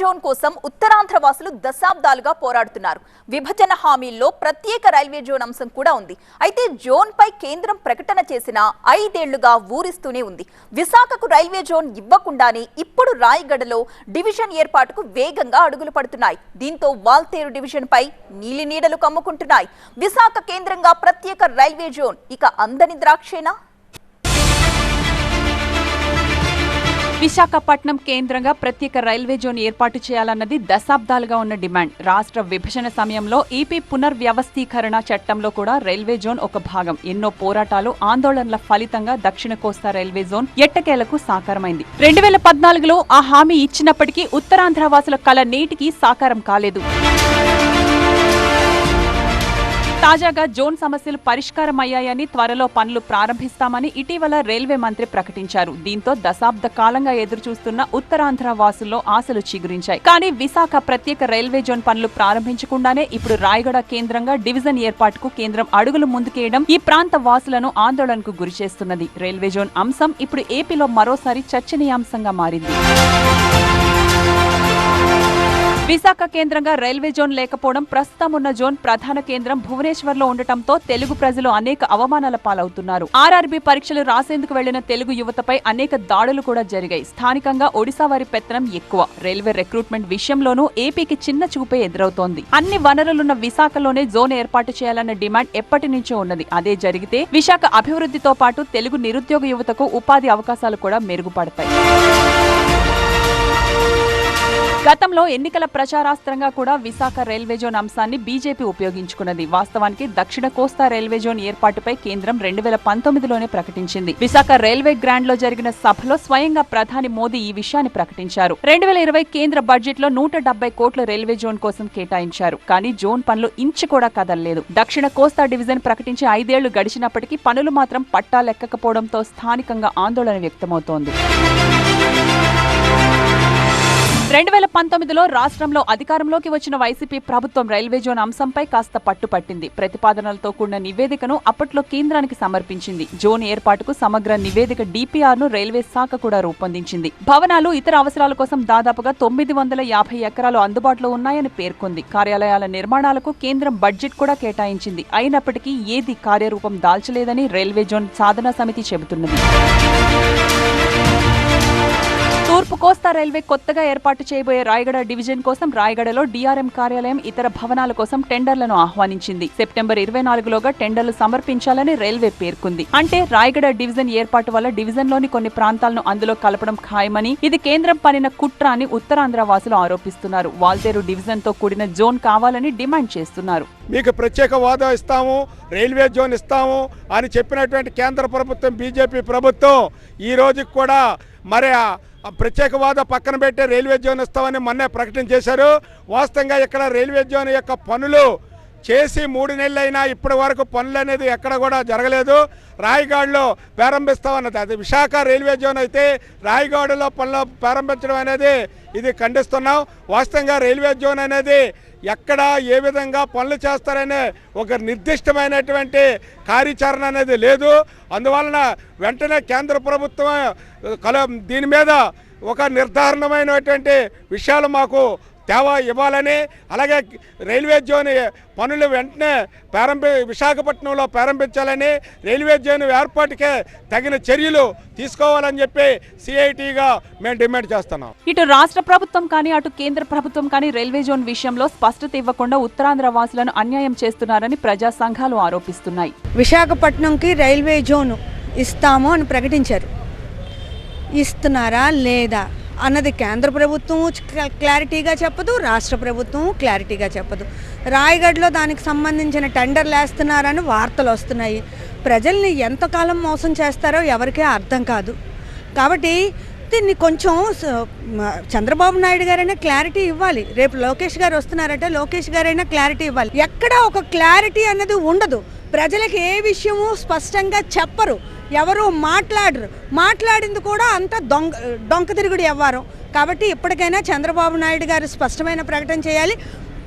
Zone కోసం ఉత్తరాంధ్ర వాసులు దశాబ్దాలుగా పోరాడుతున్నారు. విభజన హామీల్లో ప్రత్యేక రైల్వే జోన్ అంశం కూడా ఉంది. అయితే జోన్ పై కేంద్రం ప్రకటన చేసిన 5 ఏళ్లుగా ఊరిస్తూనే ఉంది. విశాఖకు రైల్వే జోన్ ఇవ్వకుండానే ఇప్పుడు రాయగడలో డివిజన్ ఏర్పాటుకు వేగంగా అడుగులు పడుతున్నాయి. దీంతో వాల్తేరు డివిజన్ పై నీలి నీడలు కమ్ముకుంటున్నాయి. విశాఖ కేంద్రంగా ప్రత్యేక రైల్వే జోన్ ఇక అందని ద్రాక్షేనా? విశాఖపట్నం కేంద్రంగా ప్రత్యేక రైల్వే జోన్ ఏర్పాటు చేయాలన్నది దశాబ్దాలుగా ఉన్న డిమాండ్. రాష్ట్ర విభజన సమయంలో ఏపీ పునర్వ్యవస్థీకరణ చట్టంలో కూడా రైల్వే జోన్ ఒక భాగం. ఎన్నో పోరాటాలు, ఆందోళనల ఫలితంగా దక్షిణ కోస్తా రైల్వే జోన్ ఎట్టకేలకు సాకారమైంది. 2014లో ఆ హామీ ఇచ్చినప్పటికీ ఉత్తరాంధ్ర వాసుల కల నేటికి సాకారం కాలేదు. తాజాగా జోన్ సమస్యలు పరిష్కారమయ్యాయని, త్వరలో పనులు ప్రారంభిస్తామని ఇటీవల రైల్వే మంత్రి ప్రకటించారు. దీంతో దశాబ్ద కాలంగా ఎదురుచూస్తున్న ఉత్తరాంధ్ర వాసుల్లో ఆశలు చిగురించాయి. కానీ విశాఖ ప్రత్యేక రైల్వే జోన్ పనులు ప్రారంభించకుండానే ఇప్పుడు రాయగడ కేంద్రంగా డివిజన్ ఏర్పాటుకు కేంద్రం అడుగులు ముందుకేయడం ఈ ప్రాంత వాసులను ఆందోళనకు గురిచేస్తున్నది. రైల్వే జోన్ అంశం ఇప్పుడు ఏపీలో మరోసారి చర్చనీయాంశంగా మారింది. విశాఖ కేంద్రంగా రైల్వే జోన్ లేకపోవడం, ప్రస్తుతం ఉన్న జోన్ ప్రధాన కేంద్రం భువనేశ్వర్లో ఉండటంతో తెలుగు ప్రజలు అనేక అవమానాల పాలవుతున్నారు. ఆర్ఆర్బీ పరీక్షలు రాసేందుకు వెళ్లిన తెలుగు యువతపై అనేక దాడులు కూడా జరిగాయి. స్థానికంగా ఒడిశా వారి పెత్తనం ఎక్కువ. రైల్వే రిక్రూట్మెంట్ విషయంలోనూ ఏపీకి చిన్న చూపే ఎదురవుతోంది. అన్ని వనరులున్న విశాఖలోనే జోన్ ఏర్పాటు చేయాలన్న డిమాండ్ ఎప్పటి నుంచో ఉన్నది. అదే జరిగితే విశాఖ అభివృద్ధితో పాటు తెలుగు నిరుద్యోగ యువతకు ఉపాధి అవకాశాలు కూడా మెరుగుపడతాయి. గతంలో ఎన్నికల ప్రచారాస్త్రంగా కూడా విశాఖ రైల్వే జోన్ అంశాన్ని బీజేపీ ఉపయోగించుకున్నది. వాస్తవానికి దక్షిణ కోస్తా రైల్వే జోన్ ఏర్పాటుపై కేంద్రం 2019లోనే ప్రకటించింది. విశాఖ రైల్వే గ్రాండ్ లో జరిగిన సభలో స్వయంగా ప్రధాని మోదీ ఈ విషయాన్ని ప్రకటించారు. 2020 కేంద్ర బడ్జెట్ లో 170 కోట్ల రైల్వే జోన్ కోసం కేటాయించారు. కానీ జోన్ పనులు ఇంచు కూడా కదలలేదు. దక్షిణ కోస్తా డివిజన్ ప్రకటించి 5 ఏళ్లు గడిచినప్పటికీ పనులు మాత్రం పట్టాలెక్కకపోవడంతో స్థానికంగా ఆందోళన వ్యక్తమవుతోంది. 2019లో రాష్ట్రంలో అధికారంలోకి వచ్చిన వైసీపీ ప్రభుత్వం రైల్వే జోన్ అంశంపై కాస్త పట్టుపట్టింది. ప్రతిపాదనలతో కూడిన నివేదికను అప్పట్లో కేంద్రానికి సమర్పించింది. జోన్ ఏర్పాటుకు సమగ్ర నివేదిక DPR ను రైల్వే శాఖ కూడా రూపొందించింది. భవనాలు, ఇతర అవసరాల కోసం దాదాపుగా 950 ఎకరాలు అందుబాటులో ఉన్నాయని పేర్కొంది. కార్యాలయాల నిర్మాణాలకు కేంద్రం బడ్జెట్ కూడా కేటాయించింది. అయినప్పటికీ ఏది కార్యరూపం దాల్చలేదని రైల్వే జోన్ సాధనా సమితి చెబుతున్నది. తూర్పు కోస్తా రైల్వే కొత్తగా ఏర్పాటు చేయబోయే రాయగడ డివిజన్ కోసం రాయగడలో DRM కార్యాలయం, ఇతర భవనాల కోసం టెండర్లను ఆహ్వానించింది. సెప్టెంబర్ 24లోగా టెండర్లు సమర్పించాలని రైల్వే పేర్కొంది. అంటే రాయగడ డివిజన్ ఏర్పాటు వల్ల డివిజన్లోని కొన్ని ప్రాంతాలను అందులో కలపడం ఖాయమని, ఇది కేంద్రం పనిన కుట్ర అని ఉత్తరాంధ్ర వాసులు ఆరోపిస్తున్నారు. వాల్తేరు డివిజన్ తో కూడిన జోన్ కావాలని డిమాండ్ చేస్తున్నారు. మీకు ప్రత్యేక హోదా ఇస్తాము, రైల్వే జోన్ ఇస్తాము అని చెప్పినటువంటి కేంద్ర ప్రభుత్వం, బీజేపీ ప్రభుత్వం ఈ రోజుకి కూడా మరి ప్రత్యేక హోదా పక్కన పెట్టే రైల్వే జోన్ ఇస్తామని మొన్నే ప్రకటన చేశారు. వాస్తవంగా ఇక్కడ రైల్వే జోన్ యొక్క పనులు చేసి 3 నెలలైనా ఇప్పటి వరకు పనులు అనేది ఎక్కడ కూడా జరగలేదు. రాయగడలో ప్రారంభిస్తామన్నది అది విశాఖ రైల్వే జోన్ అయితే రాయగడలో పనులు ప్రారంభించడం అనేది ఇది ఖండిస్తున్నాం. వాస్తవంగా రైల్వే జోన్ అనేది ఎక్కడ ఏ విధంగా పనులు చేస్తారనే ఒక నిర్దిష్టమైనటువంటి కార్యాచరణ అనేది లేదు. అందువలన వెంటనే కేంద్ర ప్రభుత్వం దీని మీద ఒక నిర్ధారణమైనటువంటి విషయాలు మాకు ఇవ్వాలని, అలాగే రైల్వే జోన్ పనులు వెంటనే విశాఖపట్నంలో ప్రారంభించాలని, రైల్వే జోన్ ఏర్పాటుకే తగిన చర్యలు తీసుకోవాలని చెప్పి CITగా మేము డిమాండ్ చేస్తున్నాం. ఇటు రాష్ట్ర ప్రభుత్వం కానీ అటు కేంద్ర ప్రభుత్వం కానీ రైల్వే జోన్ విషయంలో స్పష్టత ఇవ్వకుండా ఉత్తరాంధ్ర వాసులను అన్యాయం చేస్తున్నారని ప్రజా సంఘాలు ఆరోపిస్తున్నాయి. విశాఖపట్నంకి రైల్వే జోన్ ఇస్తాము అని ప్రకటించారు. ఇస్తున్నారా లేదా అన్నది కేంద్ర ప్రభుత్వం క్లారిటీగా చెప్పదు, రాష్ట్ర ప్రభుత్వం క్లారిటీగా చెప్పదు. రాయగఢలో దానికి సంబంధించిన టెండర్లు వేస్తున్నారని వార్తలు వస్తున్నాయి. ప్రజల్ని ఎంతకాలం మోసం చేస్తారో ఎవరికీ అర్థం కాదు. కాబట్టి దీన్ని కొంచెం చంద్రబాబు నాయుడు గారైనా క్లారిటీ ఇవ్వాలి. రేపు లోకేష్ గారు వస్తున్నారంటే లోకేష్ గారైనా క్లారిటీ ఇవ్వాలి. ఎక్కడ ఒక క్లారిటీ అన్నది ఉండదు. ప్రజలకు ఏ విషయము స్పష్టంగా చెప్పరు, ఎవరు మాట్లాడింది కూడా అంత డొంక తిరుగుడు వ్యవహారం. కాబట్టి ఇప్పటికైనా చంద్రబాబు నాయుడు గారు స్పష్టమైన ప్రకటన చేయాలి.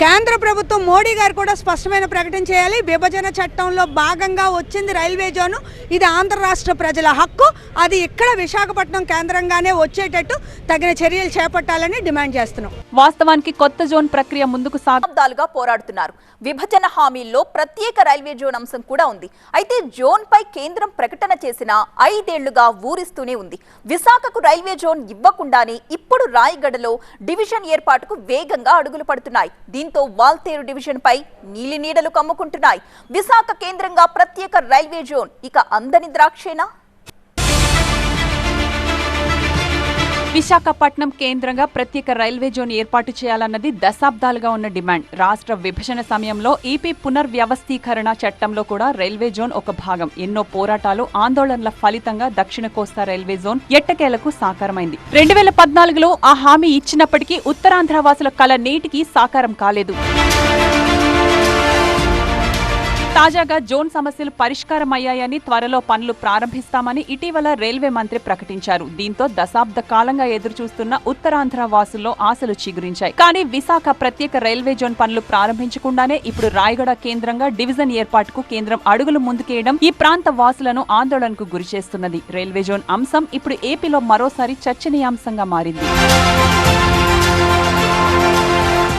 కేంద్ర ప్రభుత్వం మోడీ గారు కూడా స్పష్టమైన ప్రకటన చేయాలి. విభజన చట్టంలో భాగంగా వచ్చింది రైల్వే జోను. ఇది ఆంధ్ర రాష్ట్ర ప్రజల హక్కు. అది ఇక్కడ విశాఖపట్నం కేంద్రంగానే వచ్చేటట్టు తగిన చర్యలు చేపట్టాలని డిమాండ్ చేస్తున్నాం. వాస్తవానికి కొత్త జోన్ ప్రక్రియ ముందుకు దశాబ్దాలుగా పోరాడుతున్నారు. విభజన హామీల్లో ప్రత్యేక రైల్వే జోన్ అంశం కూడా ఉంది. అయితే జోన్ పై కేంద్రం ప్రకటన చేసిన 5 ఏళ్లుగా ఊరిస్తూనే ఉంది. విశాఖకు రైల్వే జోన్ ఇవ్వకుండానే ఇప్పుడు రాయగడలో డివిజన్ ఏర్పాటుకు వేగంగా అడుగులు పడుతున్నాయి. దీంతో వాల్తేరు డివిజన్ పై నీలి నీడలు కమ్ముకుంటున్నాయి. విశాఖ కేంద్రంగా ప్రత్యేక రైల్వే జోన్ ఇక అందని ద్రాక్షేనా? విశాఖపట్నం కేంద్రంగా ప్రత్యేక రైల్వే జోన్ ఏర్పాటు చేయాలన్నది దశాబ్దాలుగా ఉన్న డిమాండ్. రాష్ట్ర విభజన సమయంలో ఏపీ పునర్వ్యవస్థీకరణ చట్టంలో కూడా రైల్వే జోన్ ఒక భాగం. ఎన్నో పోరాటాలు, ఆందోళనల ఫలితంగా దక్షిణ కోస్తా రైల్వే జోన్ ఎట్టకేలకు సాకారమైంది. 2014లో ఆ హామీ ఇచ్చినప్పటికీ ఉత్తరాంధ్ర వాసుల కల నేటికి సాకారం కాలేదు. తాజాగా జోన్ సమస్యలు పరిష్కారమయ్యాయని, త్వరలో పనులు ప్రారంభిస్తామని ఇటీవల రైల్వే మంత్రి ప్రకటించారు. దీంతో దశాబ్ద కాలంగా ఎదురుచూస్తున్న ఉత్తరాంధ్ర వాసుల్లో ఆశలు చిగురించాయి. కానీ విశాఖ ప్రత్యేక రైల్వే జోన్ పనులు ప్రారంభించకుండానే ఇప్పుడు రాయగడ కేంద్రంగా డివిజన్ ఏర్పాటుకు కేంద్రం అడుగులు ముందుకేయడం ఈ ప్రాంత వాసులను ఆందోళనకు గురిచేస్తున్నది. రైల్వే జోన్ అంశం ఇప్పుడు ఏపీలో మరోసారి చర్చనీయాంశంగా మారింది.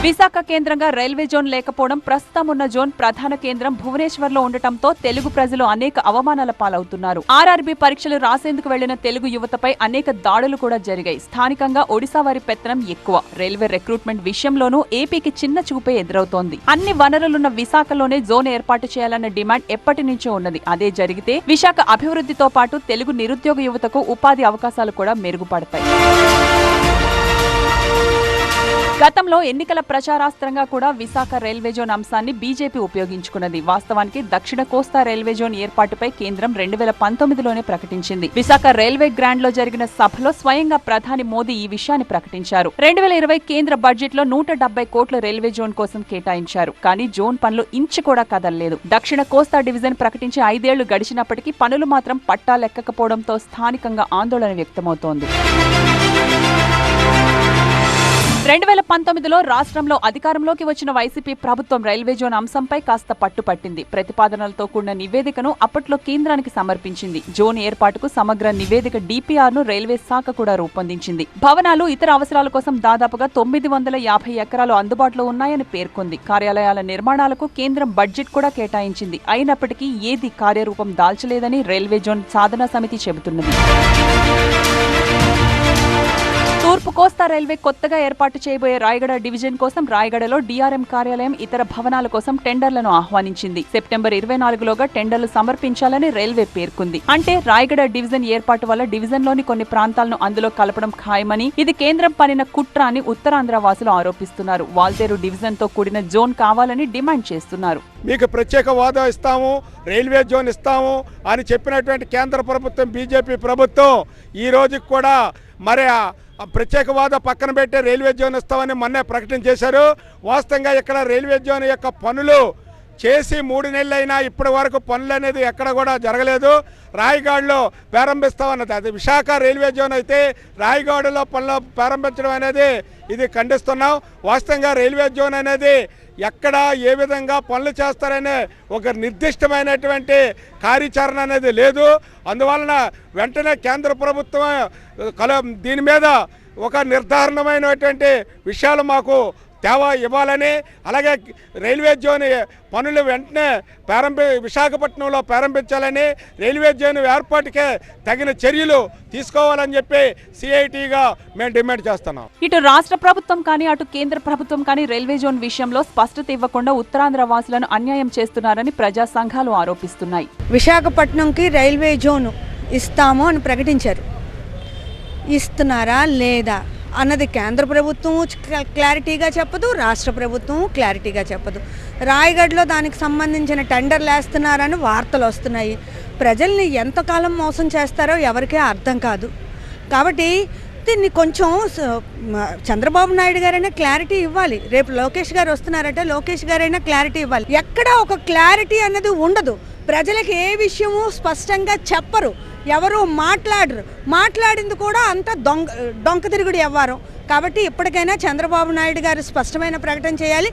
విశాఖ కేంద్రంగా రైల్వే జోన్ లేకపోవడం, ప్రస్తుతం ఉన్న జోన్ ప్రధాన కేంద్రం భువనేశ్వర్లో ఉండటంతో తెలుగు ప్రజలు అనేక అవమానాల పాలవుతున్నారు. ఆర్ఆర్బీ పరీక్షలు రాసేందుకు వెళ్లిన తెలుగు యువతపై అనేక దాడులు కూడా జరిగాయి. స్థానికంగా ఒడిశా వారి పెత్తనం ఎక్కువ. రైల్వే రిక్రూట్మెంట్ విషయంలోనూ ఏపీకి చిన్న చూపే ఎదురవుతోంది. అన్ని వనరులున్న విశాఖలోనే జోన్ ఏర్పాటు చేయాలన్న డిమాండ్ ఎప్పటి నుంచో ఉన్నది. అదే జరిగితే విశాఖ అభివృద్ధితో పాటు తెలుగు నిరుద్యోగ యువతకు ఉపాధి అవకాశాలు కూడా మెరుగుపడతాయి. గతంలో ఎన్నికల ప్రచారాస్త్రంగా కూడా విశాఖ రైల్వే జోన్ అంశాన్ని బీజేపీ ఉపయోగించుకున్నది. వాస్తవానికి దక్షిణ కోస్తా రైల్వే జోన్ ఏర్పాటుపై కేంద్రం 2019లోనే ప్రకటించింది. విశాఖ రైల్వే గ్రాండ్ లో జరిగిన సభలో స్వయంగా ప్రధాని మోదీ ఈ విషయాన్ని ప్రకటించారు. 2020 కేంద్ర బడ్జెట్ లో 170 కోట్ల రైల్వే జోన్ కోసం కేటాయించారు. కానీ జోన్ పనులు ఇంచు కూడా కదలలేదు. దక్షిణ కోస్తా డివిజన్ ప్రకటించి 5 ఏళ్లు గడిచినప్పటికీ పనులు మాత్రం పట్టాలెక్కకపోవడంతో స్థానికంగా ఆందోళన వ్యక్తమవుతోంది. 2019లో రాష్ట్రంలో అధికారంలోకి వచ్చిన వైసీపీ ప్రభుత్వం రైల్వే జోన్ అంశంపై కాస్త పట్టుపట్టింది. ప్రతిపాదనలతో కూడిన నివేదికను అప్పట్లో కేంద్రానికి సమర్పించింది. జోన్ ఏర్పాటుకు సమగ్ర నివేదిక DPR ను రైల్వే శాఖ కూడా రూపొందించింది. భవనాలు, ఇతర అవసరాల కోసం దాదాపుగా 950 ఎకరాలు అందుబాటులో ఉన్నాయని పేర్కొంది. కార్యాలయాల నిర్మాణాలకు కేంద్రం బడ్జెట్ కూడా కేటాయించింది. అయినప్పటికీ ఏది కార్యరూపం దాల్చలేదని రైల్వే జోన్ సాధనా సమితి చెబుతున్నది. తూర్పు కోస్తా రైల్వే కొత్తగా ఏర్పాటు చేయబోయే రాయగడ డివిజన్ కోసం రాయగడలో DRM కార్యాలయం, ఇతర భవనాల కోసం టెండర్లను ఆహ్వానించింది. సెప్టెంబర్ 24లోగా టెండర్లు సమర్పించాలని రైల్వే పేర్కొంది. అంటే రాయగడ డివిజన్ ఏర్పాటు వల్ల డివిజన్లోని కొన్ని ప్రాంతాలను అందులో కలపడం ఖాయమని, ఇది కేంద్రం పనిన కుట్ర అని ఉత్తరాంధ్ర వాసులు ఆరోపిస్తున్నారు. వాల్తేరు డివిజన్ తో కూడిన జోన్ కావాలని డిమాండ్ చేస్తున్నారు. మీకు ప్రత్యేక హోదా ఇస్తాము, రైల్వే జోన్ ఇస్తాము అని చెప్పినటువంటి కేంద్ర ప్రభుత్వం, బీజేపీ ప్రభుత్వం ఈ రోజుకి కూడా మరి ప్రత్యేక హోదా పక్కన పెట్టే రైల్వే జోన్ ఇస్తామని మొన్నే ప్రకటన చేశారు. వాస్తవంగా ఇక్కడ రైల్వే జోన్ యొక్క పనులు చేసి 3 నెలలైనా ఇప్పటి వరకు పనులు అనేది ఎక్కడ కూడా జరగలేదు. రాయగడలో ప్రారంభిస్తామన్నది, అది విశాఖ రైల్వే జోన్ అయితే రాయగడలో పనులు ప్రారంభించడం అనేది ఇది ఖండిస్తున్నాం. వాస్తవంగా రైల్వే జోన్ అనేది ఎక్కడ ఏ విధంగా పనులు చేస్తారనే ఒక నిర్దిష్టమైనటువంటి కార్యాచరణ అనేది లేదు. అందువలన వెంటనే కేంద్ర ప్రభుత్వం దీని మీద ఒక నిర్ధారణమైనటువంటి విషయాలు మాకు ఇవ్వాలని, అలాగే రైల్వే జోన్ పనులు వెంటనే విశాఖపట్నంలో ప్రారంభించాలని, రైల్వే జోన్ ఏర్పాటుకే తగిన చర్యలు తీసుకోవాలని చెప్పి CITగా మేము డిమాండ్ చేస్తున్నాం. ఇటు రాష్ట్ర ప్రభుత్వం కానీ అటు కేంద్ర ప్రభుత్వం కానీ రైల్వే జోన్ విషయంలో స్పష్టత ఇవ్వకుండా ఉత్తరాంధ్ర వాసులను అన్యాయం చేస్తున్నారని ప్రజా సంఘాలు ఆరోపిస్తున్నాయి. విశాఖపట్నంకి రైల్వే జోన్ ఇస్తాము అని ప్రకటించారు. ఇస్తున్నారా లేదా అన్నది కేంద్ర ప్రభుత్వం క్లారిటీగా చెప్పదు, రాష్ట్ర ప్రభుత్వం క్లారిటీగా చెప్పదు. రాయగఢలో దానికి సంబంధించిన టెండర్లు వేస్తున్నారని వార్తలు వస్తున్నాయి. ప్రజల్ని ఎంతకాలం మోసం చేస్తారో ఎవరికీ అర్థం కాదు. కాబట్టి దీన్ని కొంచెం చంద్రబాబు నాయుడు గారైనా క్లారిటీ ఇవ్వాలి. రేపు లోకేష్ గారు వస్తున్నారంటే లోకేష్ గారైనా క్లారిటీ ఇవ్వాలి. ఎక్కడ ఒక క్లారిటీ అన్నది ఉండదు. ప్రజలకు ఏ విషయము స్పష్టంగా చెప్పరు, ఎవరు మాట్లాడింది కూడా అంత డొంక తిరుగుడు వ్యవహారం. కాబట్టి ఇప్పటికైనా చంద్రబాబు నాయుడు గారు స్పష్టమైన ప్రకటన చేయాలి.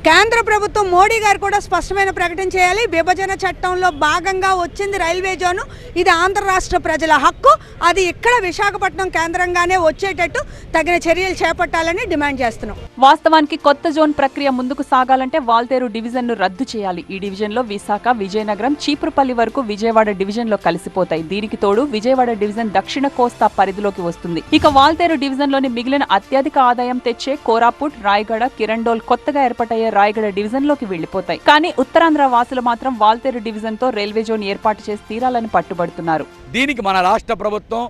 కేంద్ర ప్రభుత్వం మోడీ గారు కూడా స్పష్టమైన ప్రకటన చేయాలి. విభజన చట్టంలో భాగంగా వచ్చింది రైల్వే జోను. ఇది ఆంధ్ర రాష్ట్ర ప్రజల హక్కు. అది ఇక్కడ విశాఖపట్నం కేంద్రంగానే వచ్చేటట్టు తగిన చర్యలు చేపట్టాలని డిమాండ్ చేస్తున్నాం. వాస్తవానికి కొత్త జోన్ ప్రక్రియ ముందుకు సాగాలంటే వాల్తేరు డివిజన్ ను రద్దు చేయాలి. ఈ డివిజన్ లో విశాఖ, విజయనగరం, చీపురుపల్లి వరకు విజయవాడ డివిజన్ లో కలిసిపోతాయి. దీనికి తోడు విజయవాడ డివిజన్ దక్షిణ కోస్తా పరిధిలోకి వస్తుంది. ఇక వాల్తేరు డివిజన్ లోని మిగిలిన అత్యధిక ఆదాయం తెచ్చే కోరాపుట్, రాయగడ, కిరండోల్ కొత్తగా ఏర్పాటయ్యే రాయగడ డివిజన్ లోకి వెళ్లిపోతాయి. కానీ ఉత్తరాంధ్ర వాసులు మాత్రం వాల్తేరు డివిజన్ తో రైల్వే జోన్ ఏర్పాటు చేసి తీరాలని పట్టుబడుతున్నారు. దీనికి మన రాష్ట్ర ప్రభుత్వం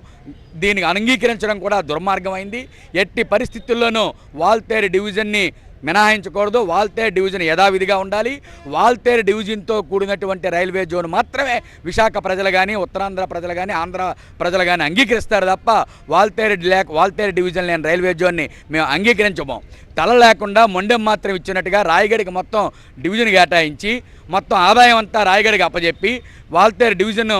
దీనికి అంగీకరించడం కూడా దుర్మార్గమైంది. ఎట్టి పరిస్థితుల్లోనూ వాల్తేరు డివిజన్ని మినహాయించకూడదు. వాల్తేరు డివిజన్ యథావిధిగా ఉండాలి. వాల్తేరు డివిజన్తో కూడినటువంటి రైల్వే జోన్ మాత్రమే విశాఖ ప్రజలు కానీ, ఉత్తరాంధ్ర ప్రజలు కానీ, ఆంధ్ర ప్రజలు కానీ అంగీకరిస్తారు తప్ప వాల్తేరు డివిజన్ లేని రైల్వే జోన్ని మేము అంగీకరించము. తల లేకుండా మొండెం మాత్రం ఇచ్చినట్టుగా రాయగడికి మొత్తం డివిజన్ కేటాయించి మొత్తం ఆదాయం అంతా రాయగడికి అప్పచెప్పి వాల్తేరు డివిజన్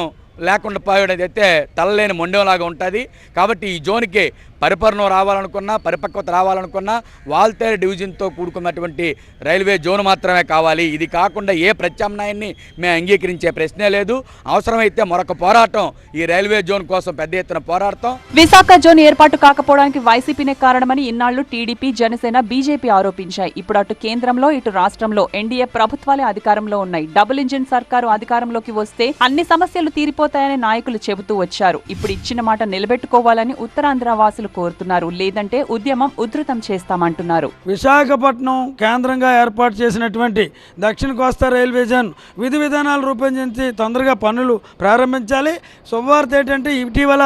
లేకుండా పోయడం అయితే తలలేని మొండెంలాగా ఉంటుంది. కాబట్టి ఈ జోన్కి పరిపూర్ణం రావాలనుకున్నా, పరిపక్వత రావాలనుకున్నా వాల్తేరు డివిజన్తో కూడుకున్నటువంటి రైల్వే జోన్ మాత్రమే కావాలి. ఇది కాకుండా ఏ ప్రత్యామ్నాయాన్ని మేము అంగీకరించే ప్రశ్నే లేదు. అవసరమైతే మరొక పోరాటం ఈ రైల్వే జోన్ కోసం పెద్ద ఎత్తున పోరాడతాం. విశాఖ జోన్ ఏర్పాటు కాకపోవడానికి వైసీపీనే కారణమని ఇన్నాళ్లు టీడీపీ, జనసేన, బీజేపీ ఆరోపించాయి. ఇప్పుడు అటు కేంద్రంలో, ఇటు రాష్ట్రంలో ఎన్డీఏ ప్రభుత్వాలే అధికారంలో ఉన్నాయి. డబుల్ ఇంజిన్ సర్కారు అధికారంలోకి వస్తే అన్ని సమస్యలు తీరిపోతాయని నాయకులు చెబుతూ వచ్చారు. ఇప్పుడు ఇచ్చిన మాట నిలబెట్టుకోవాలని ఉత్తరాంధ్ర వాసులు కోరుతున్నారు. లేదంటే ఉద్యమం ఉధృతం చేస్తామంటున్నారు. విశాఖపట్నం కేంద్రంగా ఏర్పాటు చేసినటువంటి దక్షిణ కోస్తా రైల్వే జోన్ విధి విధానాలు రూపొందించి తొందరగా పనులు ప్రారంభించాలి. శుభవార్త ఏంటంటే ఇటీవల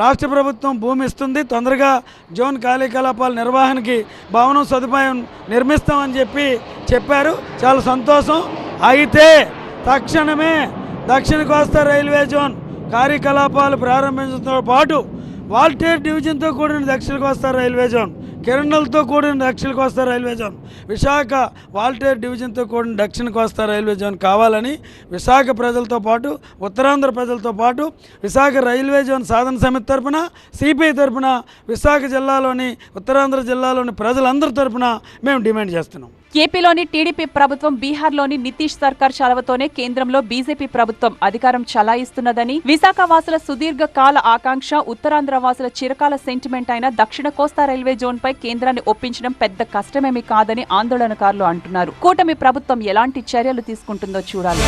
రాష్ట్ర ప్రభుత్వం భూమి ఇస్తుంది. తొందరగా జోన్ కార్యకలాపాల నిర్వహణకి భవనం సదుపాయం నిర్మిస్తామని చెప్పారు. చాలా సంతోషం. అయితే తక్షణమే దక్షిణ కోస్తా రైల్వే జోన్ కార్యకలాపాలు ప్రారంభించడంతో పాటు వాల్తేరు డివిజన్తో కూడిన దక్షిణ కోస్తా రైల్వే జోన్, కిరణాలతో కూడిన దక్షిణ కోస్తా రైల్వే జోన్, విశాఖ వాల్తేరు డివిజన్తో కూడిన దక్షిణ కోస్తా రైల్వే జోన్ కావాలని విశాఖ ప్రజలతో పాటు, ఉత్తరాంధ్ర ప్రజలతో పాటు విశాఖ రైల్వే జోన్ సాధన సమితి తరఫున, సిపిఐ తరఫున, విశాఖ జిల్లాలోని, ఉత్తరాంధ్ర జిల్లాలోని ప్రజలందరి తరఫున మేము డిమాండ్ చేస్తున్నాం. ఏపీలోని టీడీపీ ప్రభుత్వం, బీహార్లోని నితీష్ సర్కార్ చలవతోనే కేంద్రంలో బీజేపీ ప్రభుత్వం అధికారం చలాయిస్తున్నదని, విశాఖ వాసుల సుదీర్ఘ కాల ఆకాంక్ష, ఉత్తరాంధ్ర వాసుల చిరకాల సెంటిమెంట్ అయిన దక్షిణ కోస్తా రైల్వే జోన్ పై కేంద్రాన్ని ఒప్పించడం పెద్ద కష్టమేమీ కాదని ఆందోళనకారులు అంటున్నారు. కూటమి ప్రభుత్వం ఎలాంటి చర్యలు తీసుకుంటుందో చూడాలి.